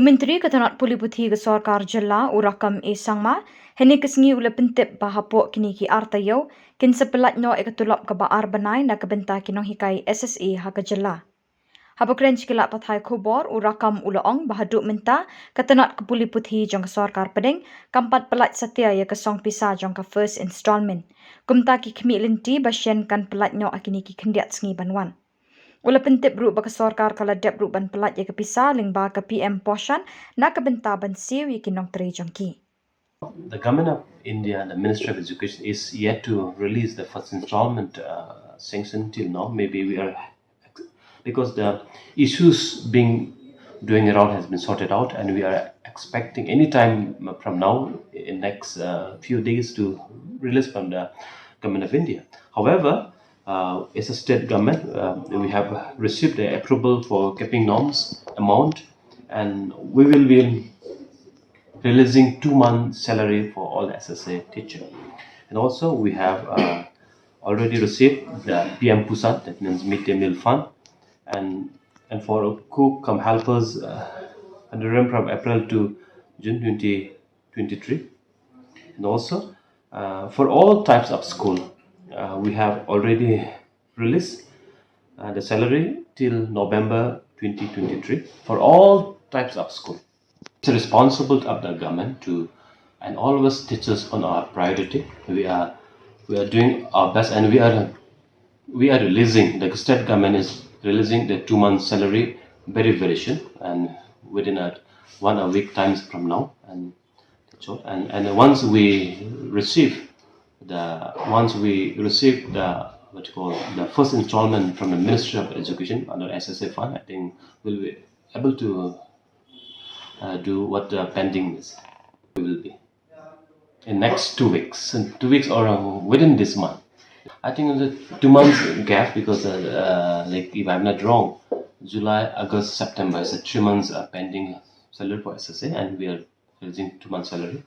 Myntri tnat pule puthi ke sorkar Jylla Rakkam A Sangma hynne sngi ule pyntip Hapoh kine ki Artaiew kin Pyllait Noh Tulop kaba bnai na bynta ki Nonghikai Ssa ha ke Jylla. Hapoh kren pathai Khubor Rakkam ong haduh mynta tnat pule puthi jong ke sorkar pdeng kampat Pyllait satia ya ke song pisa jong ke first installment. Kumta ki khmi linti basyen kan Pyllait Noh kini ki khendiat sngi banwan. Ula pyntip ru baka sorkar kala dep ru ban Pyllait ya ke pisa lingba ke PM-Poshan na ke bynta ban siu ya ki nong tri jongki. The government of India, the Ministry of Education, is yet to release the first installment sanction till now. Maybe we are, because the issues doing around has been sorted out, and we are expecting any time from now in next few days to release from the government of India. However, as a state government, we have received the approval for capping norms amount, and we will be releasing 2 months salary for all SSA teacher. And also we have already received the PM-Poshan, that means midday meal fund, and for cook come helpers under from April to June 2023. And also for all types of school, we have already released the salary till November 2023 for all types of school. It's responsible of the government to, and always teachers on our priority. We are doing our best, and we are releasing, the state government is releasing the 2 months salary very soon, and within a week times from now. And once we receive the what you call the first installment from the Ministry of Education under SSA fund, I think we'll be able to do what the pending is. We will be in next 2 weeks, or within this month. I think the 2 months gap, because like if I'm not wrong, July, August, September is a 3 months pending salary for SSA, and we are releasing 2 months salary.